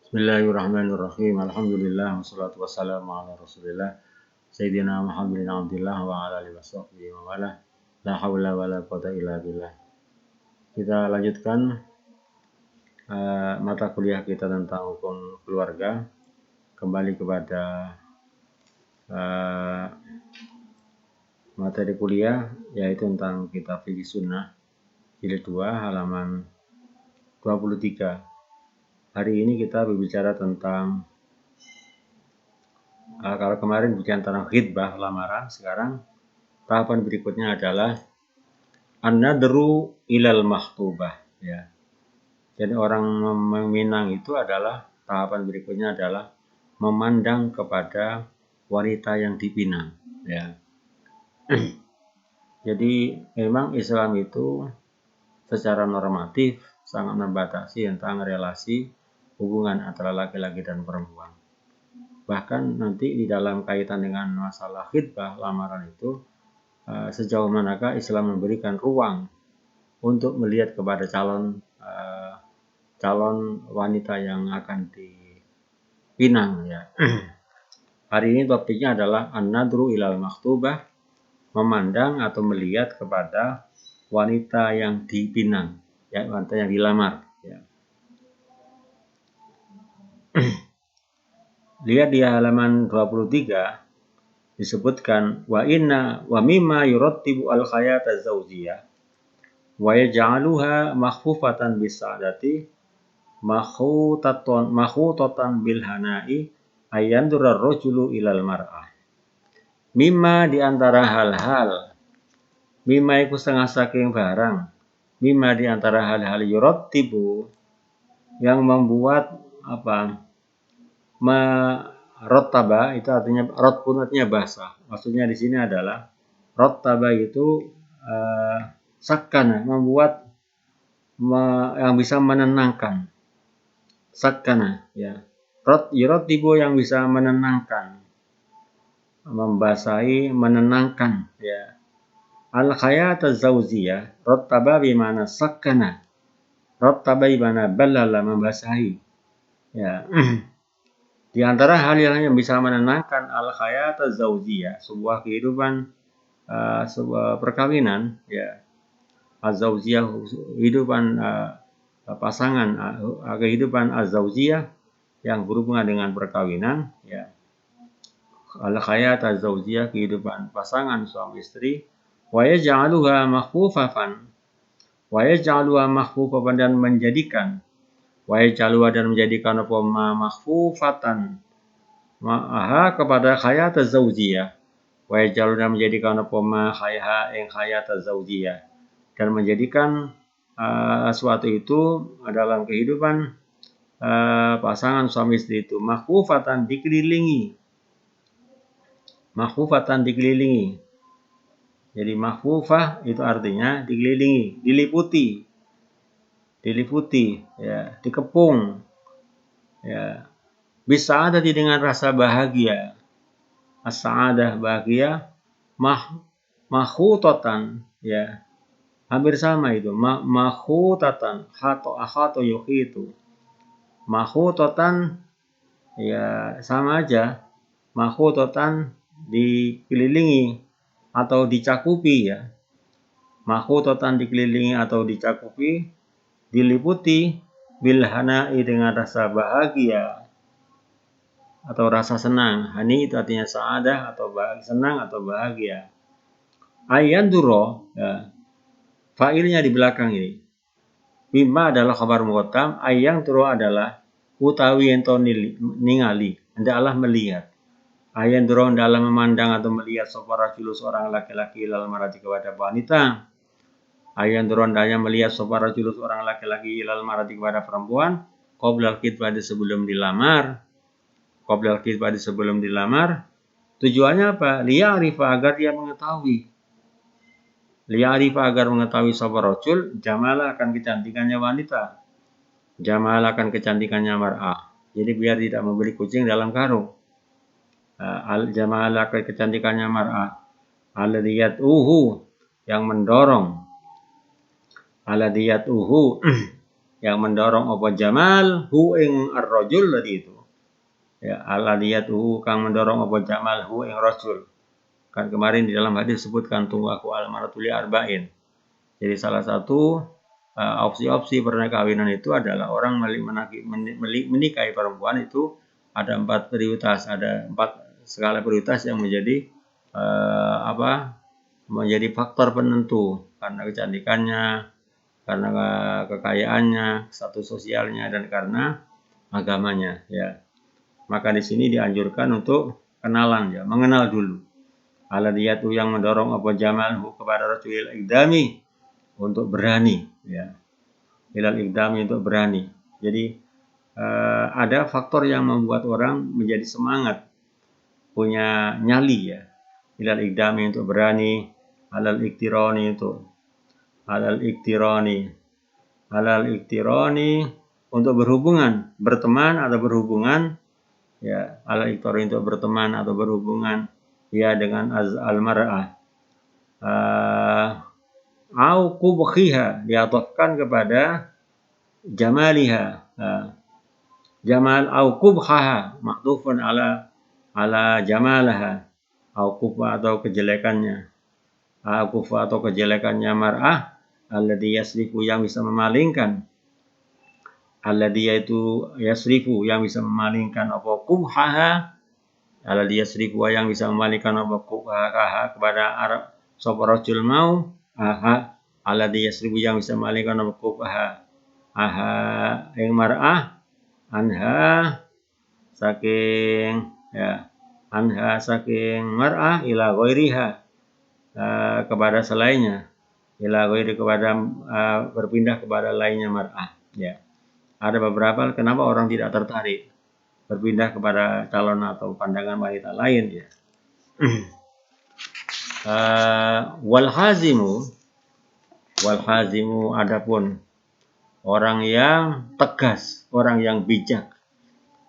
Bismillahirrahmanirrahim. Alhamdulillah wassalatu wassalamu ala Rasulillah Sayyidina Muhammadin abdillah wa ala alihi washabbihi wa wala. La haula wala quwata illa billah. Kita lanjutkan mata kuliah kita tentang hukum keluarga. Kembali kepada materi kuliah yaitu tentang kitab Fiqh Sunnah jilid 2 halaman 23. Hari ini kita berbicara tentang kalau kemarin bicara tentang khitbah lamaran, sekarang tahapan berikutnya adalah an-nadru ilal makhtubah, ya. Jadi orang meminang itu adalah tahapan berikutnya adalah memandang kepada wanita yang dipinang, ya. Jadi memang Islam itu secara normatif sangat membatasi tentang relasi hubungan antara laki-laki dan perempuan. Bahkan nanti di dalam kaitan dengan masalah khitbah lamaran itu sejauh manakah Islam memberikan ruang untuk melihat kepada calon wanita yang akan dipinang, ya. Hari ini topiknya adalah an-nadru ilal makhtubah, memandang atau melihat kepada wanita yang dipinang, ya, wanita yang dilamar, ya. Lihat di halaman 23 disebutkan wa mimma yurattibu al-hayata zawjiyah wa yaj'aluha makhfufatan bis-sa'adati makhutatan bil hana'i ayandura ar-rajulu ilal mar'ah. Mimma di antara hal-hal, mimma iku setengah saking barang, mimma di antara hal-hal yurattibu yang membuat rottaba itu artinya pun artinya basah. Maksudnya di sini adalah rottaba itu sakana, membuat yang bisa menenangkan. Sakana, ya. Yurattibu yang bisa menenangkan, membasahi, menenangkan, ya. Al-hayat az-zawjiyah, rottaba bimana sakana. Rottaba bimana balala, membasahi, ya. Di antara hal yang bisa menenangkan al-hayat az-zawjiyah, sebuah kehidupan, sebuah perkawinan, ya, az-zawjiyah, kehidupan pasangan, kehidupan az-zawjiyah yang berhubungan dengan perkawinan, ya. Al-hayat az-zawjiyah, kehidupan pasangan suami istri, wa yaj'aluha makhfufatan, dan menjadikan dan menjadikan makhfufatan kepada hayat az-zawjiyah, dan menjadikan hayat az-zawjiyah, dan menjadikan suatu itu dalam kehidupan pasangan suami istri itu makhfufatan, dikelilingi. Jadi makhfufah itu artinya dikelilingi, diliputi, ya, dikepung, ya, bisa ada dengan rasa bahagia, as-sa'adah, bahagia, makhutatan, ya, hampir sama itu, makhutatan, hato yuhitu, makhutatan, ya, sama aja, makhutatan dikelilingi atau dicakupi, ya, makhutatan dikelilingi atau dicakupi, diliputi bil hana'i dengan rasa bahagia atau rasa senang. Hani itu artinya sa'adah atau senang atau bahagia. Ayanduro, ya, fa'ilnya di belakang ini. Mimma adalah khabar muqaddam, ayanduro adalah utawi ento ningali, hendaklah melihat. Ayanduro hendaklah memandang atau melihat sapa rajul seorang laki-laki ilal marati kepada wanita. Ayanduro hendaknya melihat sapa rajul seorang laki-laki ilal marati kepada perempuan qoblal khitbah sebelum dilamar. Tujuannya apa? Liya'rifa, agar dia mengetahui. Agar mengetahui sapa rajul jamala akan kecantikannya wanita. Jamala akan kecantikannya mar'ah. Jadi biar tidak membeli kucing dalam karung. Jamala akan kecantikannya mar'ah. Alladhiyatuhu, yang mendorong. Alladhiyatuhu, yang mendorong apa jamal hu ing ar-rajul tadi itu. Ya, aladiyatuhu kang mendorong apa jamal hu ing rajul. Kan kemarin di dalam hadis disebutkan tunggu aku al-maratu li arba'in. Jadi salah satu opsi-opsi pernikahan itu adalah orang menikahi perempuan itu ada 4 prioritas, ada 4 skala prioritas yang menjadi menjadi faktor penentu karena kecantikannya, karena kekayaannya, status sosialnya, dan karena agamanya. Ya, maka di sini dianjurkan untuk kenalan, ya, mengenal dulu. Aladiyatu yang mendorong apa jamalhu kepada rajulil ikdami untuk berani, ya, ilal ikdami untuk berani. Jadi ada faktor yang membuat orang menjadi semangat, punya nyali, ya, ilal ikdami untuk berani, alal iktironi untuk berhubungan, berteman atau berhubungan, ya, alal iktironi untuk berteman atau berhubungan, ya, dengan al-mar'ah. Au kubkhiha diatofkan kepada jamaliha. Jamal au kubhaha maktufun ala jamalaha. Au kubha atau kejelekannya. Au kubha atau kejelekannya mar'ah alladhi yasrifu yang bisa memalingkan. Alladhi yaitu yasrifu yang bisa memalingkan apa kubhaha. Alladhi yasrifu yang bisa memalingkan apa kubhaha kepada Arab sapa rajul mau. Alladhi yasrifu yang bisa memalingkan apa kubhaha. Ing mar'ah anha saking, ya, anha saking mar'ah ila ghairiha kepada selainnya, ila ghairi kepada berpindah kepada lainnya mar'ah, ya. Ada beberapa kenapa orang tidak tertarik berpindah kepada calon atau pandangan wanita lain, ya. Wal hazimu adapun orang yang tegas, orang yang bijak.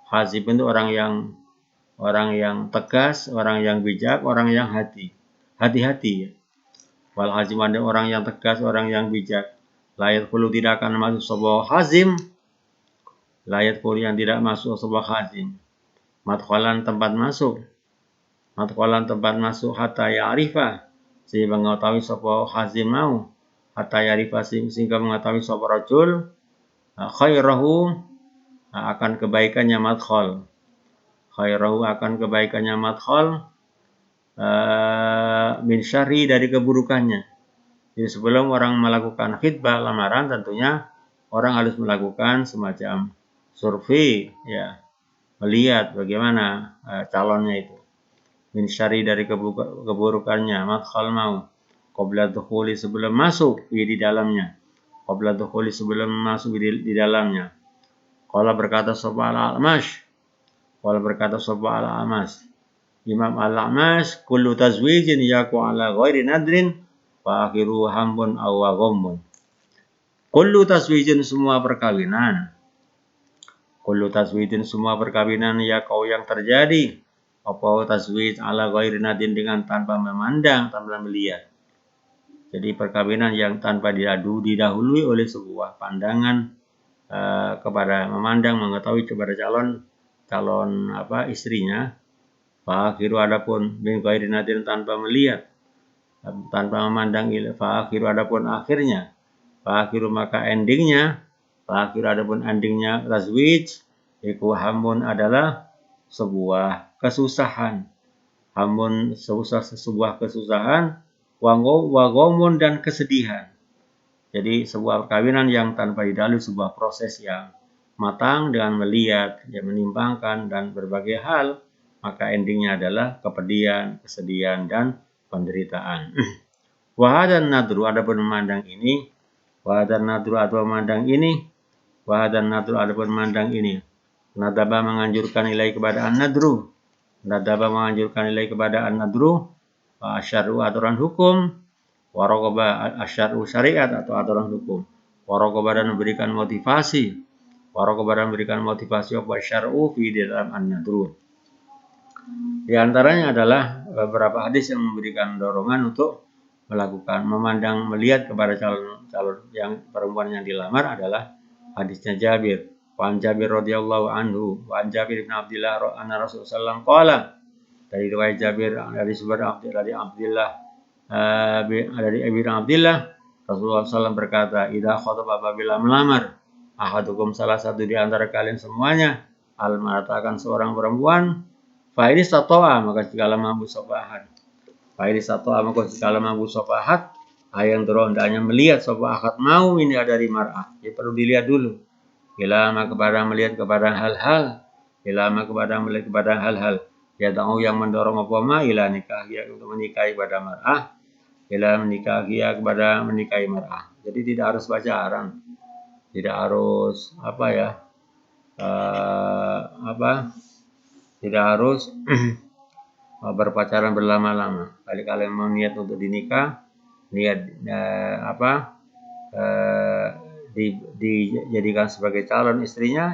Hazim itu orang yang tegas, orang yang bijak, orang yang hati-hati, ya. Wal hazim ada orang yang tegas, orang yang bijak. Layat puluh tidak akan masuk sebuah hazim. Layat puluh yang tidak masuk sebuah hazim. Madkhalan tempat masuk. Hatta ya'rifah sehingga mengetahui sebuah hazim mau. Hatta ya'rifah sehingga mengetahui sebuah rajul khairahu akan kebaikannya madkhal. Khairahu akan kebaikannya madkhal min syarri dari keburukannya. Jadi sebelum orang melakukan khitbah lamaran tentunya orang harus melakukan semacam survei, ya, melihat bagaimana calonnya itu. Min syarri dari keburukannya madkhal mau. Qabla dukhuli sebelum masuk di dalamnya. Qabla dukhuli sebelum masuk di dalamnya. Qala berkata sapa al-A'mash. Imam al-A'mash kullu tazwijin yaku ala ghairi nadrin fa akhiru hambun aw ghammun. Kullu tazwijin semua perkawinan. Ya kau yang terjadi apa tazwij ala ghairi nadrin dengan tanpa memandang, tanpa melihat. Jadi perkawinan yang tanpa didahului oleh sebuah pandangan kepada memandang, mengetahui kepada calon istrinya. Fakhiru adapun min ghairi nadrin tanpa melihat, tanpa memandang, fakhiru adapun akhirnya. Fakhiru maka endingnya. Fakhiru adapun endingnya tazwij iku hamun adalah sebuah kesusahan. Hamun sebuah kesusahan, wa ghamun dan kesedihan. Jadi sebuah perkawinan yang tanpa didahului sebuah proses yang matang dengan melihat, yang menimbangkan dan berbagai hal, maka endingnya adalah kepedihan, kesedihan dan penderitaan. Wahadan nadru adapun memandang ini, nadaba menganjurkan ilai kepada an-nadru. Asyar'u aturan hukum, waraqaba asyar'u syariat atau aturan hukum. Waraqaba dan memberikan motivasi. Apa syar'u fi dalam an-nadru. Di antaranya adalah beberapa hadis yang memberikan dorongan untuk melihat kepada calon yang perempuan yang dilamar adalah hadisnya Jabir. Wa an Jabir radhiyallahu anhu, wa an Jabir bin Abdullah anna Rasulullah sallallahu qala. Dari riwayat Jabir dari sumber dari Abdullah dari Ibnu Abdullah, Rasulullah SAW berkata, "Idza khataba apabila melamar ahadukum salah satu di antara kalian semuanya al-mar'ata seorang perempuan, fa ini satoa maka jikalau mampu sopahat. Fa ini satoa maka jikalau mampu sopahat, ayang hendaknya melihat sopahat mau ini dari mar'ah. Ya perlu dilihat dulu. Ilama kepada melihat kepada hal-hal, ilama kepada melihat kepada hal-hal. Ya tahu yang mendorong apa ma ila nikah ya untuk menikahi pada mar'ah, ila menikahi ya kepada menikahi mar'ah. Jadi tidak harus pacaran, tidak harus tidak harus berpacaran berlama-lama. Kali kalian mau niat untuk dinikah, niat dijadikan sebagai calon istrinya,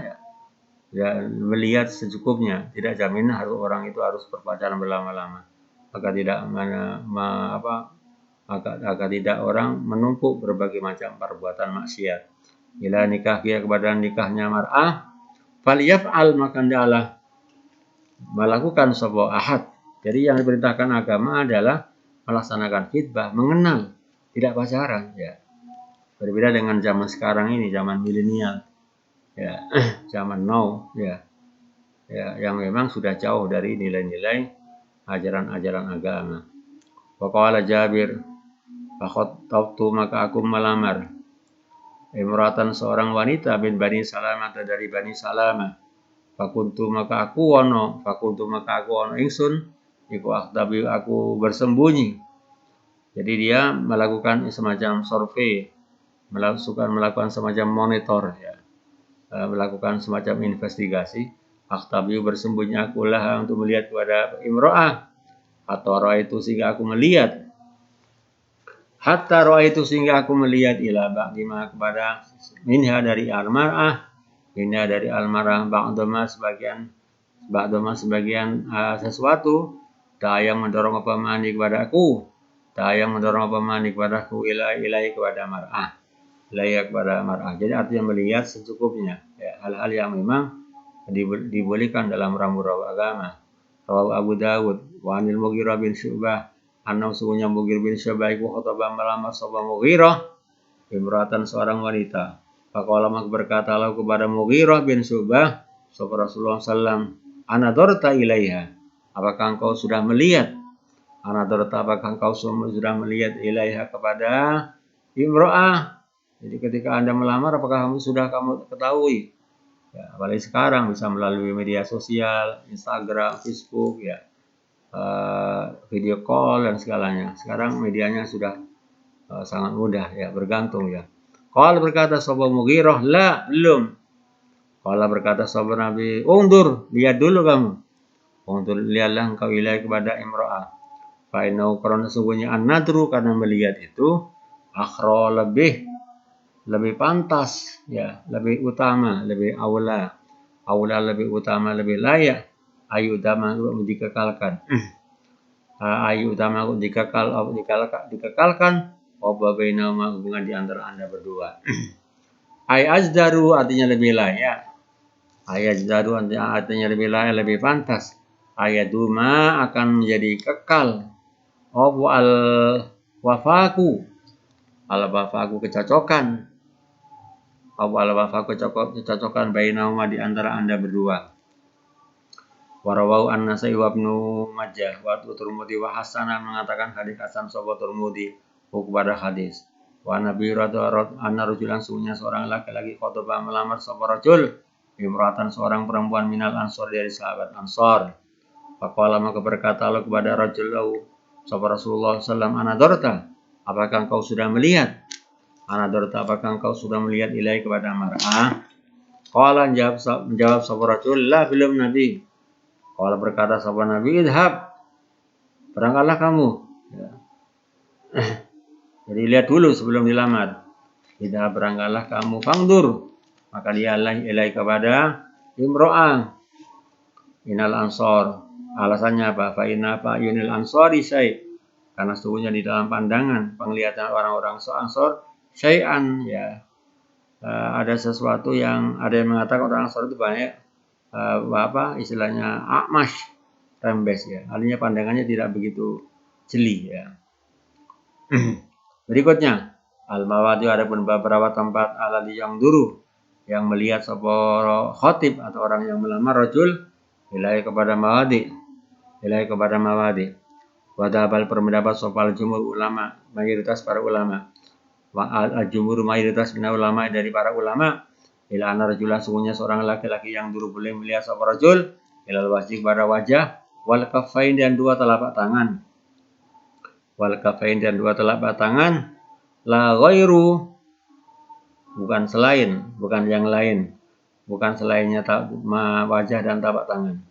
ya melihat secukupnya. Tidak jaminan harus orang itu harus berpacaran berlama-lama. Maka tidak orang menumpuk berbagai macam perbuatan maksiat. Ila nikah dia kepada nikahnya mar'ah, falyaf'al maka hendaklah melakukan sebuah ahad. Jadi yang diperintahkan agama adalah melaksanakan khitbah, mengenal, tidak pacaran. Ya. Berbeda dengan zaman sekarang ini, zaman milenial, ya, zaman now, ya, yang memang sudah jauh dari nilai-nilai ajaran-ajaran agama. Waqala Jabir, fakhattabtu maka aku melamar imratan seorang wanita bin Bani Salamah dari Bani Salamah. Fakuntu maka aku ono ingsun iku akhtabi aku bersembunyi. Jadi dia melakukan semacam survei, melakukan semacam monitor, ya, melakukan semacam investigasi. Akhtabi bersembunyi akulah untuk melihat kepada imro'ah, atau roh itu sehingga aku melihat. Hatta roh itu sehingga aku melihat ila ba'dima kepada minha dari almar'ah, minha dari almar'ah ba'doma sebagian sesuatu yang mendorong apa mani kepada aku, yang mendorong apa mani kepada aku ilai kepada mar'ah, ilai kepada mar'ah. Jadi artinya melihat secukupnya, ya, hal-hal yang memang dibolehkan dalam rambu-rambu agama. Rawahu Abu Dawud wa anil Mughirah bin Syu'bah anna suhunya Mughirah bin Syu'bah iku khotbah melamar sapa Mughirah imratan seorang wanita. Faqala mak berkata lahu kepada Mughirah bin Syu'bah sapa Rasulullah sallam, anadorta ilaiha, apakah engkau sudah melihat? Anadorta apakah engkau sudah melihat ilaiha kepada imro'ah? Jadi ketika Anda melamar apakah sudah kamu ketahui? Ya, apalagi sekarang bisa melalui media sosial, Instagram, Facebook, ya, video call dan segalanya. Sekarang medianya sudah sangat mudah, ya, bergantung, ya. Qala berkata sahabat Mughirah, la belum. Qala berkata sahabat Nabi, undur, lihat dulu kamu. Undur, lihatlah engkau ilai kepada imro'ah. Fa'inau karena sungguhnya an-nadru karena melihat itu akhra lebih pantas, ya, lebih utama, lebih aula lebih utama, lebih layak, ayu utama dikekalkan, ayu utama dikekalkan, bainahuma hubungan di antara Anda berdua. Ay azdaru artinya lebih layak, ay azdaru artinya lebih layak, lebih pantas, ayaduma akan menjadi kekal, al wafaku kecocokan, kecocokan bainahuma di antara Anda berdua. Warawau an-Nasai wa Ibnu Majah wa Tirmidzi wa Hasanan mengatakan hadis Hasan sahaba Tirmidzi kepada hadis. Wa Nabi radhiyallahu anna rajulan sunya seorang laki-laki khotbah melamar sahaba rajul imratan seorang perempuan minal ansor dari sahabat Ansor. Faqala maka berkatalah kepada rajul lahu sahaba Rasulullah sallallahu alaihi wasallam, apakah engkau sudah melihat? Anadorta apakah engkau sudah melihat ilai kepada mar'ah? Qala menjawab sahabat Rasul, la belum Nabi. Qala berkata sahabat Nabi, idhab, berangkatlah kamu. Ya. Jadi lihat dulu sebelum dilamar. Idhab, berangkatlah kamu. Fangdur, maka lihatlah ilai kepada imro'ah. Inal ansor. Alasannya apa? Fa'inna fa'yunil ansori syai'. Karena sesungguhnya di dalam pandangan penglihatan orang-orang Ansor syai'an, ya, ada sesuatu yang ada yang mengatakan orang Ansor itu banyak istilahnya akmash, rembes ya. Artinya pandangannya tidak begitu jeli ya. Berikutnya, al-mawadi adapun beberapa tempat alal yang dulu yang melihat sapa khotib atau orang yang melamar rajul ilahi kepada mawadi. Wadabal berpendapat sopal jumhur ulama, mayoritas para ulama. Al-jumhur mayoritas ulama dari para ulama ila anna rajulan sungguhnya seorang laki-laki yang dulu boleh melihat sapa rajul ilal wajhi pada wajah wal kafain dan dua telapak tangan. Wal kafain dan dua telapak tangan la ghairu bukan selain, bukan yang lain. Bukan selainnya wajah dan telapak tangan.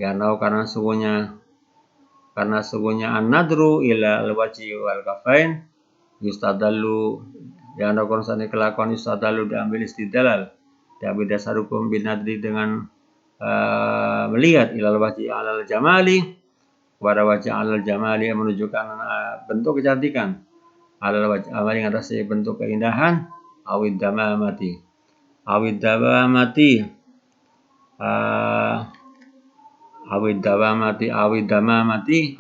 Ya nau karena sungguhnya an-nadru ila al-wajhi wal kafain yustadallu ya nau konsani kelakuan yustadallu diambil istidlal diambil dasar hukum bin nadri dengan melihat ilal wajhi alal jamali kepada wajah alal jamali yang menunjukkan bentuk kecantikan alal wajh amali yang atas bentuk keindahan awid damamati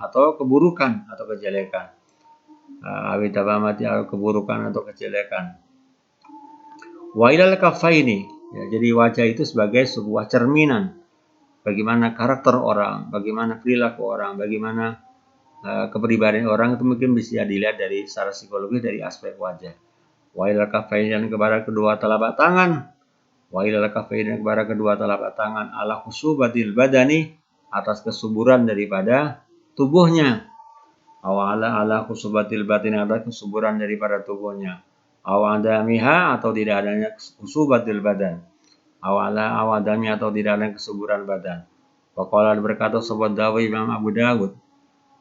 atau keburukan atau kejelekan. Awid damamati atau keburukan atau kejelekan. Wa ilal kafaini ya, jadi wajah itu sebagai sebuah cerminan bagaimana karakter orang, bagaimana perilaku orang, bagaimana kepribadian orang itu mungkin bisa dilihat dari secara psikologi dari aspek wajah. Wa ilal kafaini dan kepada kedua telapak tangan. Wa ilal kafaini dan kepada kedua telapak tangan ala khusubatil badani atas kesuburan daripada tubuhnya. Ala khusubatil batini atas kesuburan daripada tubuhnya. Awadamiha atau tidak adanya khusubatil badan. Awadami atau tidak adanya kesuburan badan. Waqala berkata sahabat Dawud Imam Abu Dawud.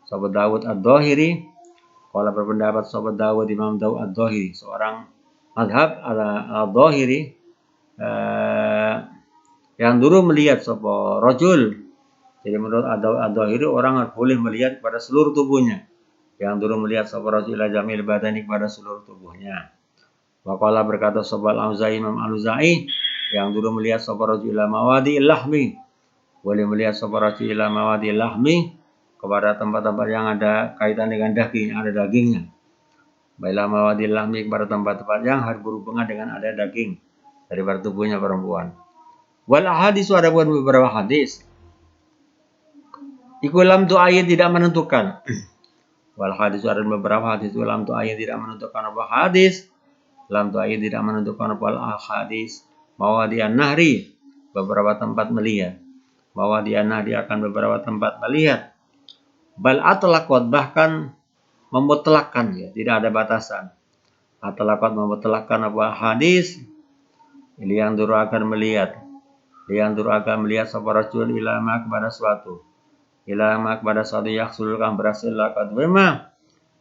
Sahabat Dawud Ad-Dhahiri. Qala berpendapat sahabat Dawud Imam Dawud Ad-Dhahiri. Seorang madhab Ad-Dhahiri. Yang dulu melihat sapa rajul. Jadi menurut Ad-Dhahiri orang boleh melihat pada seluruh tubuhnya. Yang dulu melihat sapa rajul ila jamil badani kepada seluruh tubuhnya. Waqala berkata sapa Al-Auza'i Imam Al-Auza'i yang dulu melihat sapa rajul ila mawadi lahmi. Boleh melihat sapa rajul ila mawadi lahmi kepada tempat-tempat yang ada kaitan dengan daging, ada dagingnya. Baila mawadi lahmi kepada tempat-tempat yang berhubungan dengan ada daging daripada tubuhnya perempuan. Wal hadis ada beberapa hadis. Iku lam tu ayat tidak menentukan. Wal hadis ada beberapa hadis lam tu ayat tidak menentukan apa hadis. Lam tu ayat tidak menentukan apa hadis. Mawadi an-nahri beberapa tempat melihat. Mawadi an-nahri akan beberapa tempat melihat. Bal atlaqat bahkan memutlakkan ya, tidak ada batasan. Atlaqat memutlakkan apa hadis. Yang dulu akan melihat. Yang dulu akan melihat sapa rajul ilama kepada suatu. Ilama kepada suatu yaksulkan berhasil lakat wema.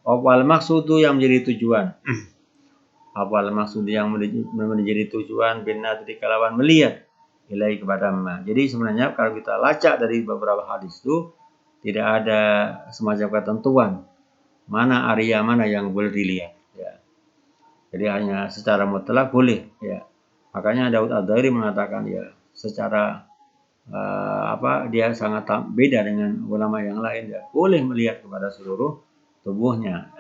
Awal maksudu yang menjadi tujuan. Awal maksud yang menjadi tujuan bin nadri kalawan melihat ilahi kepada ma. Jadi sebenarnya kalau kita lacak dari beberapa hadis itu tidak ada semacam ketentuan mana area mana yang boleh dilihat ya. Jadi hanya secara mutlak boleh ya. Makanya Daud Ad-Dhahiri mengatakan ya secara dia sangat beda dengan ulama yang lain ya. Boleh melihat kepada seluruh tubuhnya.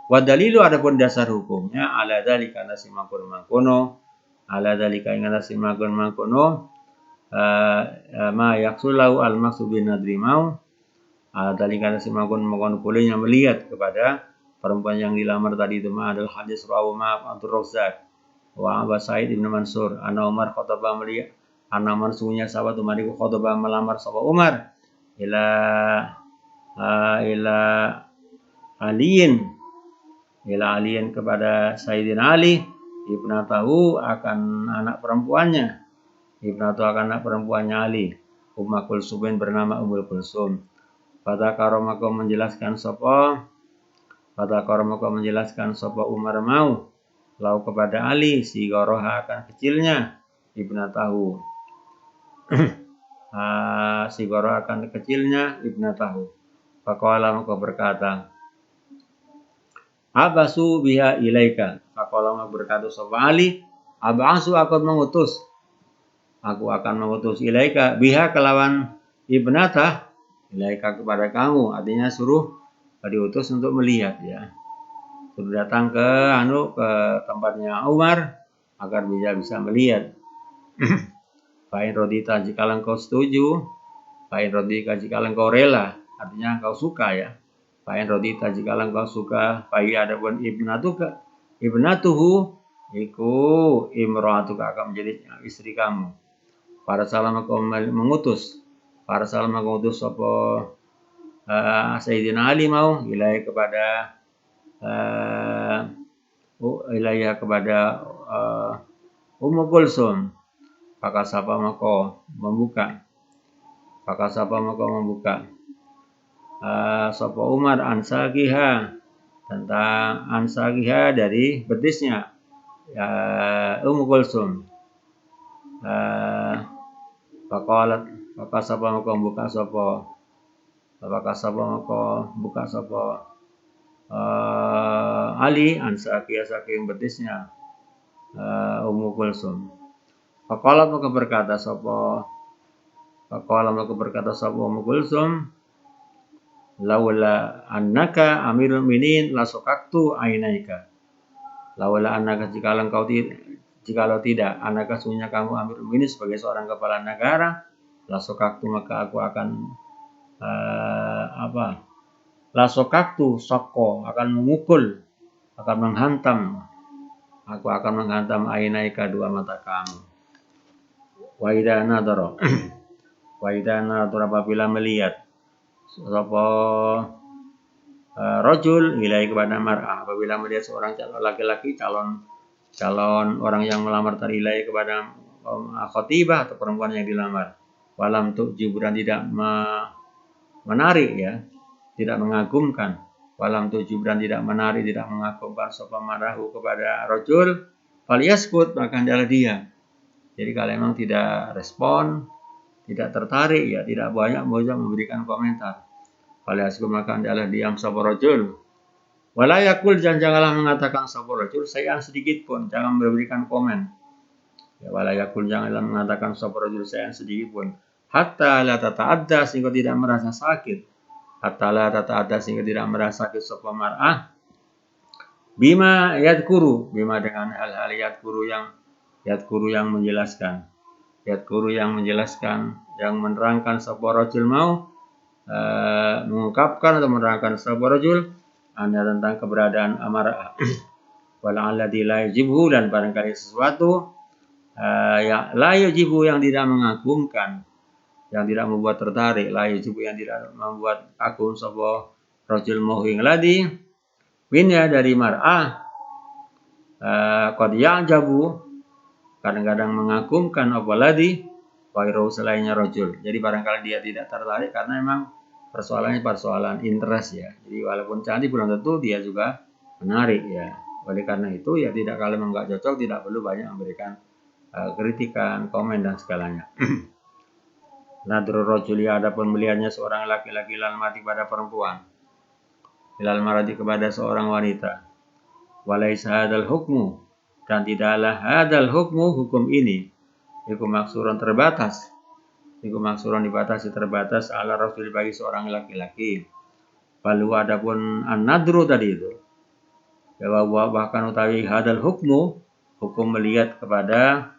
Wa dalilu adapun dasar hukumnya ala dzalika nasimakun mangkono ala dzalika ing nasimakun mangkono ma yaksulau al maksud bin nadri mau ala dzalika nasimakun mangkono bolehnya melihat kepada perempuan yang dilamar tadi itu ma adalah hadis rawu ma Abdul Razzaq wa Abu Sa'id bin Mansur ana Umar khataba melihat ana mansunya sahabat Umar iku khataba melamar sahabat Umar ila aliin kepada Sayyidina Ali ibnatahu akan anak perempuannya akan anak perempuannya Ali Umma Kulsum bernama Ummul Kulsum pada karomako menjelaskan sopo Umar mau lau kepada Ali si goroha akan kecilnya ibnatahu si goroha akan kecilnya ibnatahu faqala maka berkata abasu biha ilaika. Faqala berkata sapa Ali, abasu aku akan mengutus ilaika biha kelawan ibnatah ilaika kepada kamu. Artinya suruh diutus untuk melihat ya. Suruh datang ke tempatnya Umar agar bisa melihat. Fa'in rodita jika engkau setuju, fa'in rodika jika engkau rela, artinya engkau suka ya. Fa'in rodita jika engkau suka, fa'i adapun ibnatuhu iku imro'atuka akan menjadi istri kamu. Para salam aku mengutus apa Sayyidina Ali mau ilai kepada ilaiya kepada Ummu Kulsum. Pakasapa mako membuka sapa Umar ansakiha tentang ansakiha dari betisnya ya Ummu Kulsum. Faqalat pakasapa mako buka sapa Ali ansakiha saking betisnya Ummu Kulsum. Faqalat maka berkata sapa Ummu Kulsum, laula annaka amirul mukminin lasaqaktu ainaika. Laula annaka jikalau tidak annaka sunya kamu amirul mukminin sebagai seorang kepala negara, lasaqaktu maka aku akan lasaqaktu saqqa akan memukul, akan menghantam. Aku akan menghantam ainaika dua mata kamu. Wa idza nadara apabila melihat sapa rajul ilai kepada mar'ah, apabila melihat seorang calon laki-laki calon orang yang melamar ilai kepada khatibah atau perempuan yang dilamar, walam tujuburan tidak menarik ya, tidak mengagumkan, walam tujuburan tidak menarik, tidak mengagumkan sapa marahu kepada rajul, falyaskut maka hendaklah diam. Jadi kalau memang tidak respon, tidak tertarik ya, tidak banyak memberikan komentar. Falyaskut maka hendaklah diam sapa rajul. Wala yakul janganlah mengatakan sapa rajul sayan sedikit pun, jangan memberikan komen. Ya, wala yakul janganlah mengatakan sapa rajul sayan sedikit pun. Hatta la tata'adda sehingga tidak merasa sakit. Hatta la tata'adda sehingga tidak merasa sakit sapa mar'ah. Bima dengan hal-hal yadkuru yang menjelaskan yang menerangkan sapa rajul mau mengungkapkan atau menerangkan sapa rajul anda tentang keberadaan amarah wala'alladzi la yujibu dan barangkali sesuatu ya la yujibu yang tidak mengagumkan, yang tidak membuat tertarik, la yujibu yang tidak membuat kagum sapa rajul mau ing ladi winnya dari mar'ah qad ya'jabu kadang-kadang mengagumkan apalagi wairu selainnya rajul. Jadi barangkali dia tidak tertarik karena memang persoalan interest ya. Jadi walaupun cantik belum tentu dia juga menarik ya. Oleh karena itu ya tidak, kalau memang nggak cocok tidak perlu banyak memberikan kritikan, komen dan segalanya. Nadrul rajuli adapun melihatnya seorang laki-laki ilal mar'ati pada perempuan. Ilal mar'ati kepada seorang wanita. Walaisa hadal hukmu dan tidaklah hadal hukmu hukum ini iku maksuran terbatas dibatasi terbatas ala rasul bagi seorang laki-laki. Lalu adapun an-nadru tadi itu bahwa bahkan utawi hadal hukmu hukum melihat kepada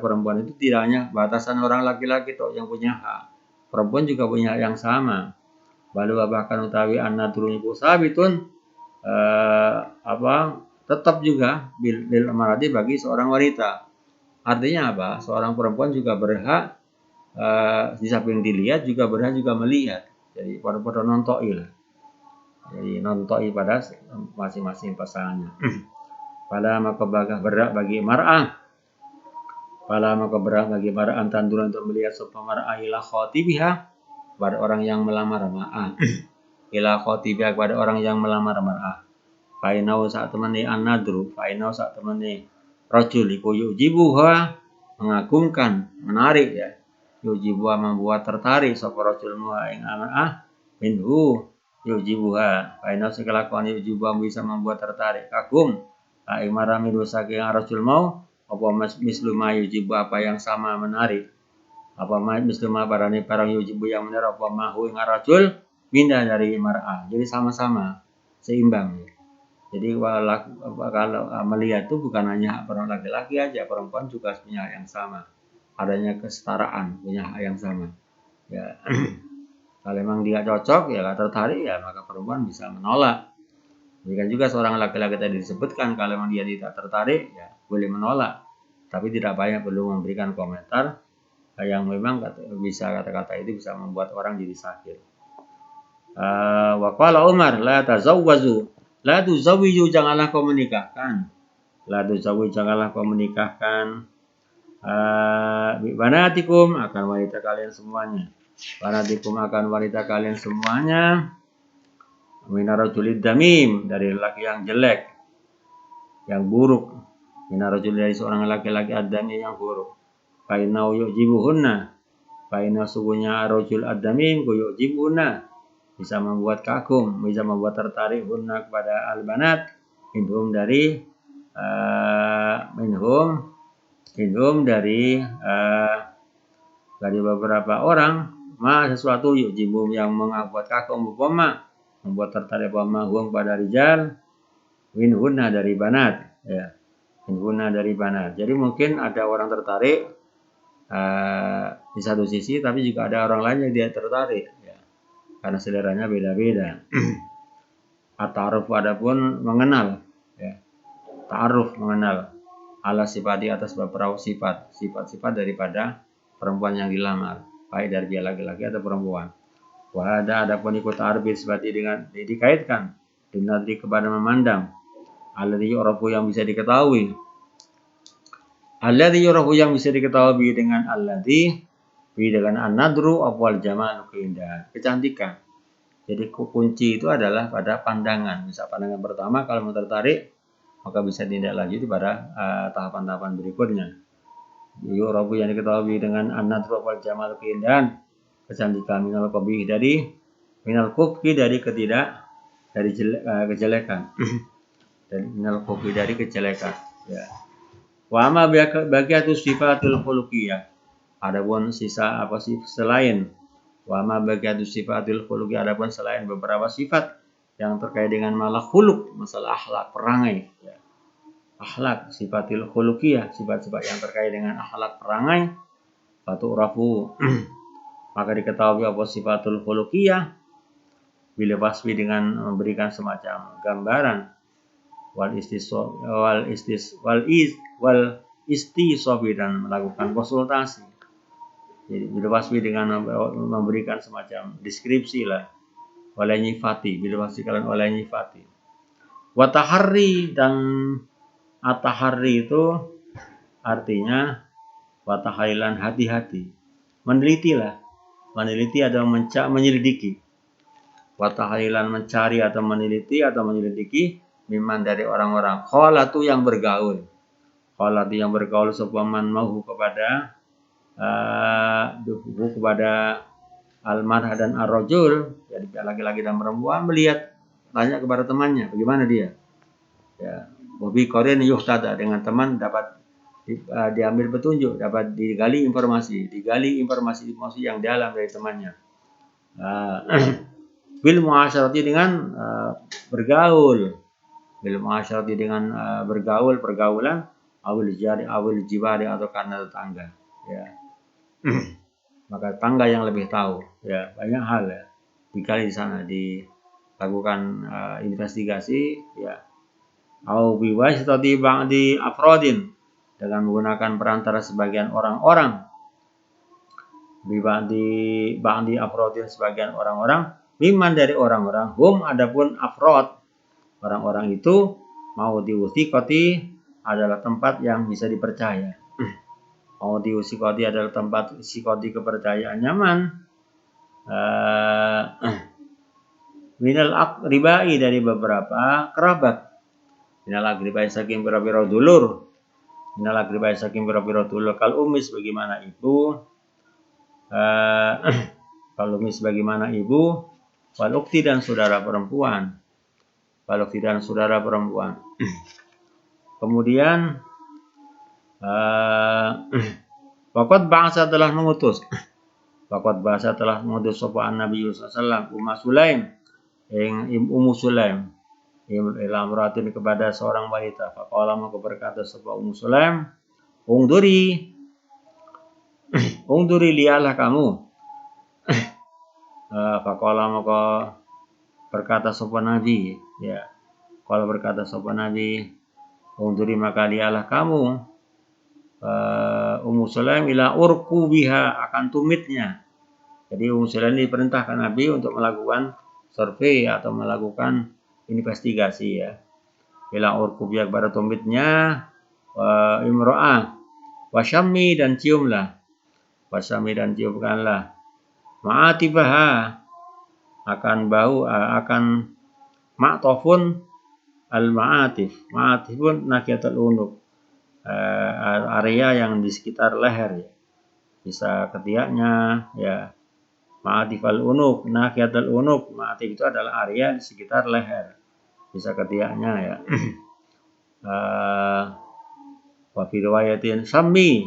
perempuan itu tidak hanya batasan orang laki-laki toh yang punya hak, perempuan juga punya hak yang sama. Lalu bahkan utawi an-nadru iku sabitun tetap juga bil amarati bagi seorang wanita. Artinya apa? Seorang perempuan juga berhak di samping dilihat juga berhak juga melihat. Jadi pada nontoi lah. Jadi nontoi pada masing-masing pasangannya. Pada maka berhak bagi mar'ah. Pada maka berhak bagi mar'ah tanduran untuk melihat sapa mar'ah ila khatibiha pada orang yang melamar mar'ah. Ila khatibiha kepada orang yang melamar mar'ah. Fainau saat temani an-nadru, fainau saat temani rajul iku yujibuha mengagumkan, menarik ya. Yujibuha membuat tertarik sapa rajul muha ing mar'ah minhu yujibuha. Fa inna sekelakuan yujibuha bisa membuat tertarik kagum. Imara milu saking arajul mau apa mislu ma yujibu apa yang sama menarik. Apa mislu ma barang yujibu yang menarik apa mahu ing arajul minda dari mar'ah. Jadi sama-sama seimbang. Jadi kalau melihat itu bukan hanya orang laki-laki aja, perempuan juga punya hak yang sama. Adanya kesetaraan, punya hak yang sama. Ya, kalau memang dia cocok, ya nggak tertarik, ya maka perempuan bisa menolak. Jika juga seorang laki-laki tadi disebutkan, kalau memang dia tidak tertarik, ya boleh menolak. Tapi tidak banyak perlu memberikan komentar yang memang bisa kata-kata itu bisa membuat orang jadi sakit. Wa qala Umar la tazawwazu. La tuzawwiju, janganlah kau menikahkan. La tuzawwiju, janganlah kau menikahkan banatikum, akan wanita kalian semuanya. Banatikum, akan wanita kalian semuanya. Minarajulid damim, dari laki yang jelek, yang buruk. Minarajul, dari seorang laki-laki adami yang buruk. Fainau yu'jibuhunna, fainau sungguhnya rajul adamim yu'jibuhunna, bisa membuat kagum, bisa membuat tertarik hunna kepada albanat, minhum dari dari beberapa orang, sesuatu yu'jibuhum yang membuat kagum, membuat tertarik hum pada rijal, minhunna dari banat, ya, minhunna dari banat. Jadi mungkin ada orang tertarik di satu sisi, tapi juga ada orang lain yang dia tertarik, ya, karena seleranya beda-beda. At-ta'aruf, adapun mengenal, ya. Ta'aruf, mengenal ala sifat, di atas beberapa sifat daripada perempuan yang dilamar, baik dari dia laki-laki atau perempuan. Wahada, adapun ikut ta'aruf seperti dengan dikaitkan dengan kepada memandang alladzi yurafu, yang bisa diketahui, alladzi yurafu, yang bisa diketahui dengan alladzi, dengan an-nadru awal jamal, keindahan, kecantikan. Jadi kunci itu adalah pada pandangan. Misal pandangan pertama, kalau mau tertarik, maka bisa tindak lanjut pada tahapan-tahapan berikutnya. Yurafu, yang diketahui dengan an-nadru awal jamal, keindahan, kecantikan, minal qabih, dari minal kubhi, dari kejelekan. Dan minal kubhi, dari kejelekan, ya. Wa ma baqiyatus sifatul khuluqiyah, adapun sisa apa sih selain wa ma baqiyatus sifatul khuluqiyah, adapun selain beberapa sifat yang terkait dengan masalah khuluq, masalah akhlak, perangai, ya. Akhlak, sifatul khuluqiyah, sifat-sifat yang terkait dengan akhlak, perangai, batu rafu, maka diketahui apa sifatul khuluqiyah bila wasfi, dengan memberikan semacam gambaran, wal istisofi, dan melakukan konsultasi. Jadi bila wasfi dengan memberikan semacam deskripsi lah, oleh nyifati, bila wasfi kalian oleh nyifati. Watahari, dan atahari itu artinya watahailan, hati-hati, menelitilah, meneliti atau menyelidiki. Watahailan, mencari atau meneliti atau menyelidiki, miman, dari orang-orang, kholatu, yang bergaul, kholatu, yang bergaul, sopaman mahu kepada almarha dan arrojul, jadi laki-laki dan perempuan, melihat, tanya kepada temannya bagaimana dia, ya. Wabi korin yuhtada, dengan teman dapat diambil petunjuk, dapat digali informasi yang dalam dari temannya. Bil muasyarati, dengan bergaul, bil muasyarati, dengan bergaul, pergaulan, awil jiwari, atau karena tetangga, ya. Maka tetangga yang lebih tahu, ya, banyak hal, ya, dikali di sana dilakukan investigasi, ya. Au biwasitati ba'di afrodin, dengan menggunakan perantara sebagian orang-orang, ba'di afrodin, sebagian orang-orang, miman, dari orang-orang, hum, adapun afrod, orang-orang itu, mau diusikoti, adalah tempat yang bisa dipercaya. Mau diusikoti adalah tempat sikoti, kepercayaan, nyaman. Minal aqribai, dari beberapa kerabat. Minal aqribai, saking pira-pira dulur. Minal aqribai, saking pira-pira dulur. Kal umis, bagaimana ibu. Kalau umis, bagaimana ibu. wal ukhti dan saudara perempuan. Wal ukhti dan saudara perempuan. Kemudian waqad ba'asa telah mengutus. Waqad ba'asa telah mengutus sapa Nabi sallallahu alaihi wasallam Ummu Sulaim Ummu Sulaim ila amratin kepada seorang wanita. Faqala maka berkata sapa Ummu Sulaim, ungduri lihatlah kamu. Faqala maka berkata sapa Nabi, ya. Kalau berkata sapa Nabi, ungduri maka lihatlah kamu. Ummu Sulaim ila urku biha akan tumitnya. Jadi Ummu Sulaim diperintahkan Nabi untuk melakukan survei atau melakukan investigasi, ya. Ila urku biha kepada tumitnya imro'ah wasyami dan ciumlah. Wasyami dan ciumkanlah. Ma'atibaha akan bau akan ma'tofun al-ma'atif. Ma'atifun nakiatul unuk. Area yang di sekitar leher, ya. Bisa ketiaknya, ya. Ma'atif al-unuk, nakiatul unuk. Ma'atif itu adalah area di sekitar leher. Bisa ketiaknya, ya. Wa fi riwayatin sammi,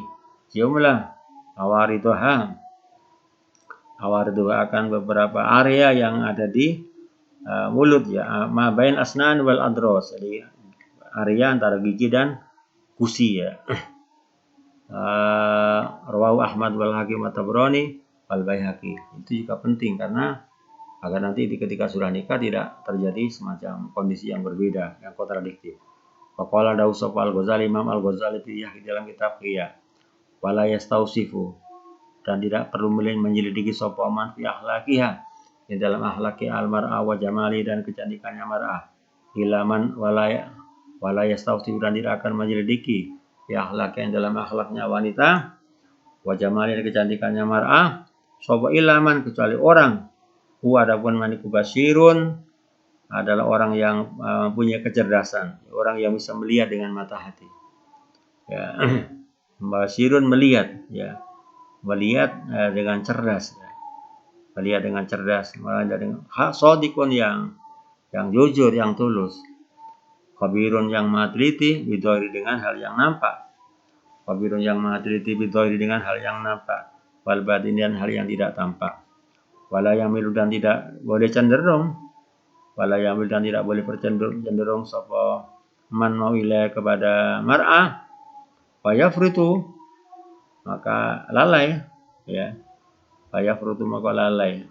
ciumlah awaridoha. Awaridoha akan beberapa area yang ada di mulut, ya. Ma bain asnan wal adros. Jadi area antara gigi dan gusi, ya. Rawahu Ahmad wal Hakim at-Tabrani wal Baihaqi. Itu juga penting karena agar nanti ketika sudah nikah tidak terjadi semacam kondisi yang berbeda, yang kontradiktif. Faqala Dausuf al-Ghazali, Imam al-Ghazali di dalam kitab Qiyah, wala yastausifu, dan tidak perlu menyelidiki sapa man fi akhlaqiha, di dalam akhlaki al-mar'a wa jamali dan kecantikannya mar'ah. Ilaman wala yastausifu, dan tidak akan menyelidiki fi akhlaqi dalam akhlaknya wanita, wa jamali dan kecantikannya mar'ah, sapa ilaman kecuali orang adapun maniku basirun adalah orang yang punya kecerdasan, orang yang bisa melihat dengan mata hati, ya. Basirun melihat, ya, melihat dengan cerdas, ya. Melihat dengan cerdas, melihat dengan sodikun yang jujur, yang tulus. Khabirun yang maha teliti bidhahiri dengan hal yang nampak. Khabirun yang maha teliti bidhahiri dengan hal yang nampak, wal batin dan hal yang tidak tampak. Wala yamilu dan tidak boleh cenderung, wala yamil dan tidak boleh bercenderung sapa man mau ila kepada mar'ah, fayafrutu maka lalai, ya. Fayafrutu maka lalai,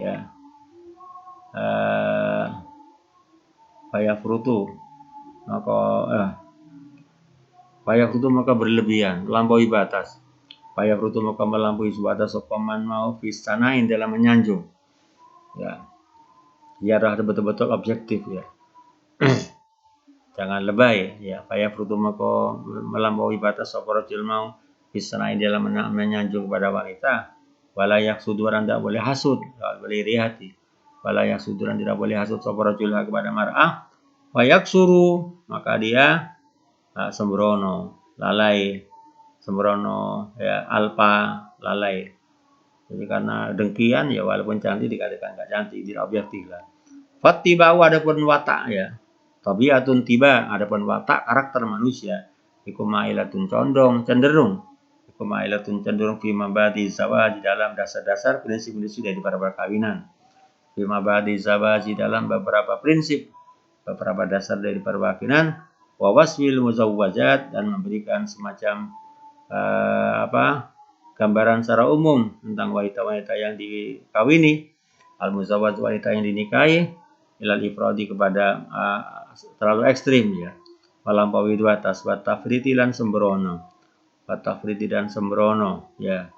ya. Fayafrutu maka berlebihan, melampaui batas. Fayafrutu maka melampaui batas sapa man mau fisanain dalam menyanjung, ya. Biarlah betul-betul objektif, ya. Jangan lebay, ya. Fayafrutu maka melampaui batas sapa rajul mau fisanain dalam menyanjung kepada wanita. Wala yaksuduran tidak boleh hasud, tidak boleh iri hati. Wala yaksuduran tidak boleh hasud sapa rajul kepada mar'ah. Fayaksuru maka dia sembrono, lalai, sembrono, ya, alpa, lalai. Jadi karena dengkian, ya, walaupun cantik dikatakan enggak cantik, tidak objektif lah. Fattiba'u adapun watak, ya. Tabiatun tiba adapun watak karakter manusia. Iku ma'ilatun cenderung. Iku ma'ilatun cenderung fi mabadi zawaj dalam dasar-dasar prinsip-prinsip dari para perkawinan. Fi mabadi zawaj dalam beberapa prinsip, beberapa dasar dari perkawinan. Wa wasfil muzawwajat dan memberikan semacam gambaran secara umum tentang wanita-wanita yang dikawini, al-muzawwaj wanita yang dinikahi, ilal ifradi kepada terlalu ekstrim, ya, melampaui batas, wa tafriti dan sembrono, ya.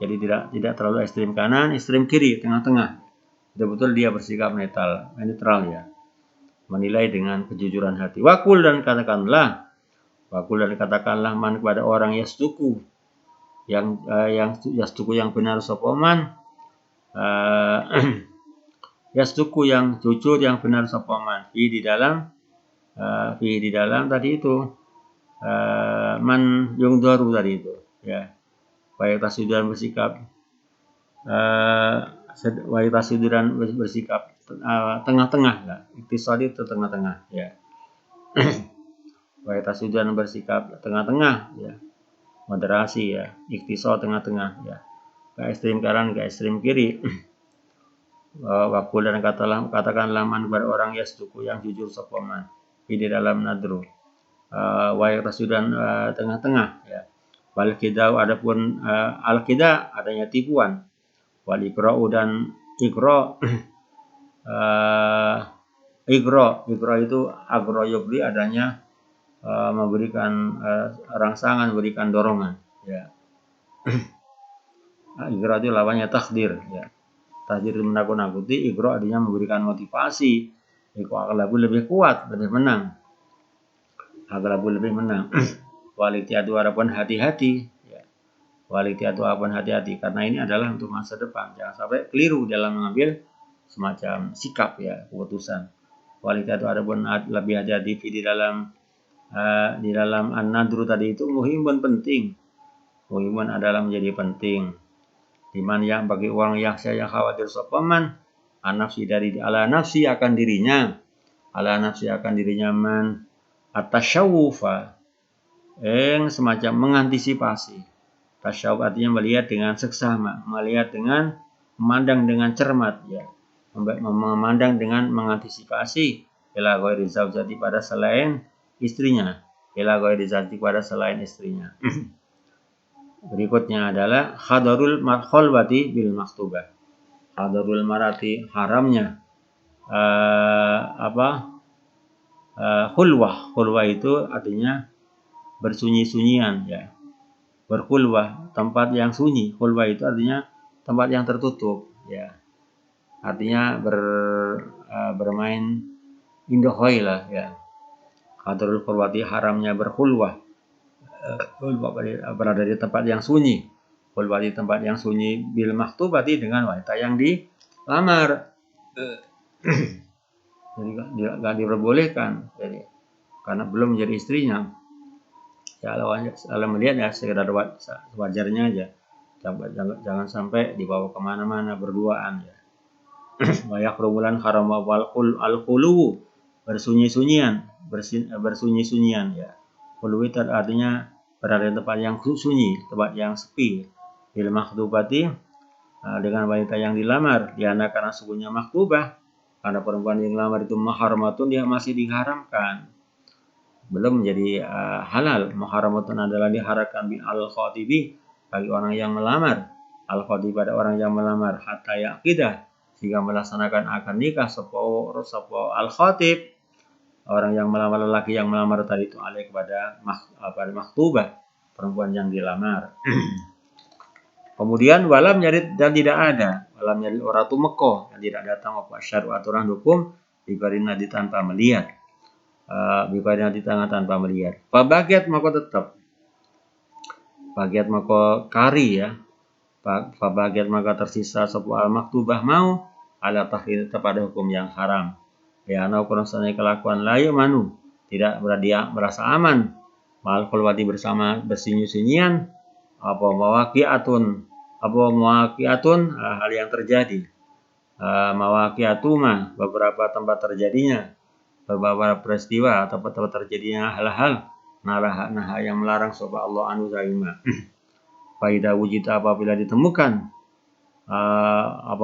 Jadi tidak terlalu ekstrim kanan, ekstrim kiri, tengah-tengah. Betul-betul dia bersikap netral, ya. Menilai dengan kejujuran hati. Wakul dan katakanlah man kepada orang yastuku yang benar sapa man, yastuku yang jujur yang benar sapa man fi di dalam tadi itu man yung daru tadi itu, ya. Baik tasudan bersikap wa yatasidu dan bersikap tengah-tengah ya. Iktisad itu tengah-tengah ya. Wa yatasidu dan bersikap tengah-tengah ya. Moderasi ya. Iktisad tengah-tengah ya. Ke ekstrem kanan, ke ekstrem kiri. Wakul dan katakanlah man kepada orang yasduku yang jujur sopaman di dalam nadru. Wa yatasidu dan tengah-tengah ya. Wal kidau adapun al kida adanya tipuan. Wal ikra'u dan ikra ikra itu agro yubli adanya memberikan rangsangan, memberikan dorongan ya. Ikra itu lawannya takdir ya. Takdir menakut-nakuti, ikra artinya memberikan motivasi. Aghlabu lebih kuat, lebih menang. Aghlabu lebih menang. Walitiadu adapun hati-hati ya. Walitiadu adapun hati-hati karena ini adalah untuk masa depan. Jangan sampai keliru dalam mengambil semacam sikap ya, keputusan. Walitiadu adapun lebih hati-hati di dalam an-nadru tadi itu muhimun penting. Muhimun adalah menjadi penting. Diman yang bagi orang yang saya khawatir sopaman nafsi dari ala nafsi akan dirinya man atasyawufa yang semacam mengantisipasi. Tasyawuf artinya melihat dengan seksama, melihat dengan memandang dengan cermat ya, memandang dengan mengantisipasi ila ghairi zaujati pada selain istrinya, ila ghairi zaujati pada selain istrinya. Berikutnya adalah hadarul khalwati bil maktubah. Hadarul marati haramnya khulwah. Khulwah itu artinya bersunyi-sunyian ya. Berkhulwah, tempat yang sunyi. Khulwah itu artinya tempat yang tertutup ya. Artinya bermain indohoi lah ya. Hadarul khulwati haramnya berkhulwah. Berada di tempat yang sunyi. Khulwah di tempat yang sunyi bil maktubati dengan wanita yang dilamar. Jadi nggak diperbolehkan. Jadi karena belum menjadi istrinya. Ya kalau melihat ya sekedar wajarnya aja. Jangan sampai dibawa kemana-mana berduaan ya. Wayak rumulan haram wal al-khulu bersunyi-sunyian ya. Khulu itu artinya berada di tempat yang sunyi, tempat yang sepi. Bil makhtubati dengan wanita yang dilamar, karena sukunya makhtubah. Karena perempuan yang dilamar itu muharramatun, dia masih diharamkan. Belum menjadi halal. Muharramatun adalah diharamkan bi al-khatibi bagi orang yang melamar. Al-khatibi pada orang yang melamar hatta yaqidah sehingga melaksanakan akad nikah sopo al-khatib. Orang yang melamar, lelaki yang melamar tadi itu alih kepada maktubah, perempuan yang dilamar. Kemudian walam nyarid dan tidak ada. Walam nyarid oratu Mekah dan tidak datang apa syar'u aturan hukum biqarina tanpa melihat. Biqarina tanpa melihat. Fabagiat maka tetap. Bagiat maka kari ya. Fabagiat maka tersisa sebuah al-maktubah mau ala tahrir kepada hukum yang haram. Ya, kurang kelakuan layu manu tidak dia merasa aman mal khulwati bersama bersunyi-sunyian mawaqi'atun hal yang terjadi mawaqi'atuma beberapa tempat terjadinya beberapa peristiwa atau tempat terjadinya hal-hal nah yang melarang sopa Allah anu zaima. Faida wujita apabila ditemukan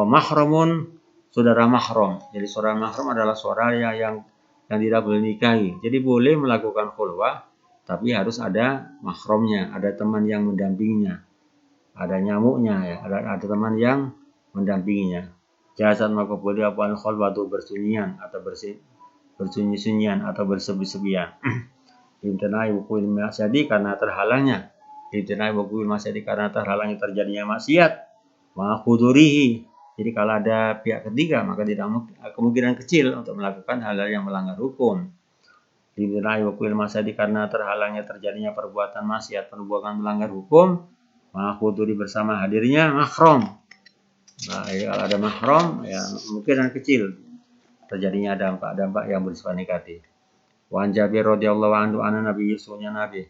mahramun saudara mahram. Jadi saudara mahram adalah saudara yang tidak boleh nikahi. Jadi boleh melakukan khulwah, tapi harus ada mahramnya, ada teman yang mendampinginya. Ada nyamuknya ya, ada teman yang mendampinginya. Jazat maka boleh apa khulwah itu bersunyian atau bersunyi-sunyian atau bersebi-sebian. Imtanai wukul maksiati karena terhalangnya. Imtanai wukul maksiati karena terhalangnya terjadinya maksiat. Ma'khudurihi. Jadi kalau ada pihak ketiga maka tidak kemungkinan kecil untuk melakukan hal-hal yang melanggar hukum. Dibinai wakil masyadi karena terhalangnya terjadinya perbuatan maksiat, perbuatan melanggar hukum, ma'khuduri bersama hadirnya mahram. Nah, kalau ada mahram ya kemungkinan kecil terjadinya dampak-dampak yang bersifat negatif. Wa Jabir radhiyallahu anhu anna Nabi Yusufnya Nabi.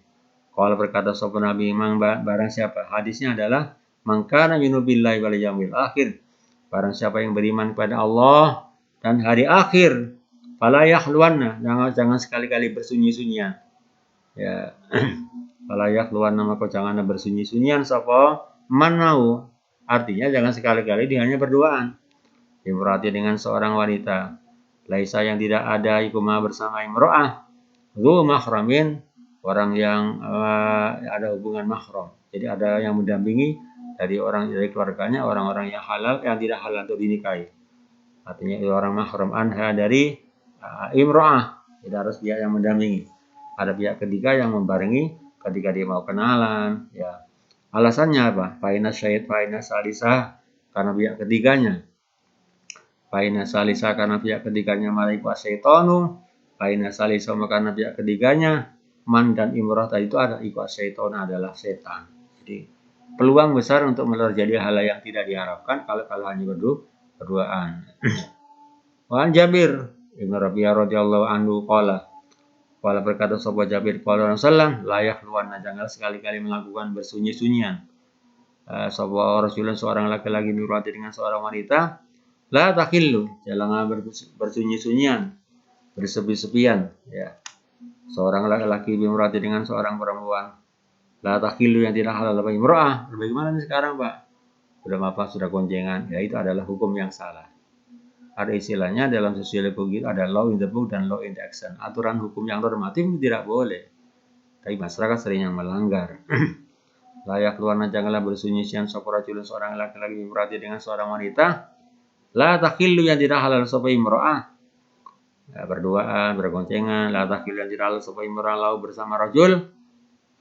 Kalau berkata sahabat Nabi memang barang siapa? Hadisnya adalah Man kana yu'minu billahi wal yawmil akhir. Barang siapa yang beriman kepada Allah dan hari akhir, fala yakhluwanna, jangan sekali-kali bersunyi-sunyian. Ya. Fala yakhluwanna, maka jangan bersunyi-sunyian sapa man mau. Artinya jangan sekali-kali dia hanya berduaan. Berarti dengan seorang wanita. Laisa, yang tidak ada ikuma bersama imro'ah. Dzu mahramin, orang yang ada hubungan mahram. Jadi ada yang mendampingi dari keluarganya, orang-orang yang halal, yang tidak halal untuk dinikahi. Artinya orang mahram anha dari imro'ah. Tidak harus pihak yang mendampingi. Ada pihak ketiga yang membarengi ketika dia mau kenalan. Ya. Alasannya apa? Faina salisa, karena pihak ketiganya. Faina salisa, karena pihak ketiganya malaikat syaitanu. Faina salisa, karena pihak ketiganya man dan imroh tadi itu ada ikut syaitan, adalah setan. Jadi peluang besar untuk terjadi hal yang tidak diharapkan kalau hanya berduaan. Wan Jabir Ibnu Rabi'ah radhiyallahu anhu qala berkata sahabat Jabir qala Rasulullah, layak luar, jangan sekali-kali melakukan bersunyi-sunyian. Sahabat Rasulullah, seorang laki-laki berarti dengan seorang wanita. La takhillu, jangan bersunyi-sunyian, bersepi-sepian, ya. Seorang laki-laki berarti dengan seorang perempuan. La takhillu, yang tidak halal bagi imro'ah. Bagaimana nih sekarang, Pak? Sudah goncengan. Ya, itu adalah hukum yang salah. Ada istilahnya dalam sosiologi, ada law in the book dan law in the action. Aturan hukum yang normatif tidak boleh, tapi masyarakat sering yang melanggar. Layak luarna, janganlah bersunyi-sunyian saparajulun, seorang laki-laki berarti dengan seorang wanita. La takhillu, yang tidak halal sapa imro'ah. Ya, berduaan, bergoncengan. La takhillu, yang tidak halal sapa imro'ah lau bersama rajul.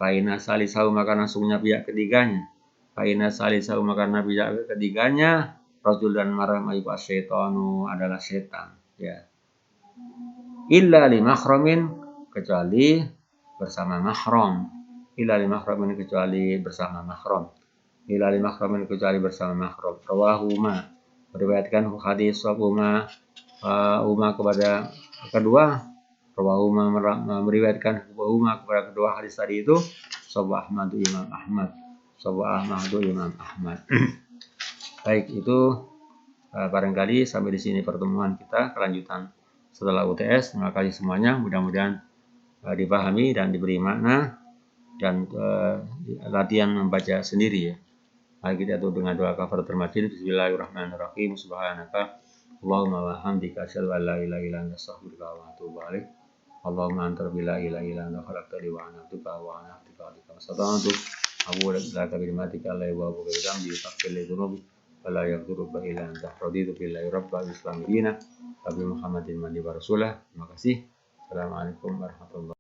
Faina salisahu, maka nasuhnya pihak ketiganya. Faina salisahu, maka pihak ketiganya rajul dan marah ma'iba syaitanu, adalah setan. Ya. Illa li mahramin, kecuali bersama mahram. Illa li mahramin, kecuali bersama mahram. Illa li mahramin, kecuali bersama mahram. Rawahuma, meriwayatkan hadis Uma kepada kedua. Rawahuma, meriwayatkan Uma kepada kedua hadis tadi itu Sahabat Imam Ahmad. Baik, itu barangkali sampai di sini pertemuan kita, kelanjutan setelah UTS. Terima kasih semuanya, mudah-mudahan dipahami dan diberi makna, dan latihan membaca sendiri, ya. Mari kita tutup dengan doa kafaratul majlis. Bismillahirrahmanirrahim. Subhanaka Allahumma wa hamdika asyhadu an la ilaha illa anta astaghfiruka wa atubu ilaik. Allahumma anta rabbi la ilaha illa anta khalaqtani wa ana abduka wa ana abduka wa astaghfiruka Abu laka bimatika la yawabu bi dzambi faghfir li dzunubi wa la yaghfiru illa anta. Raditu billahi rabban wa islami dina wa bi Muhammadin wa rasulah. Terima kasih. Assalamualaikum warahmatullahi wabarakatuh.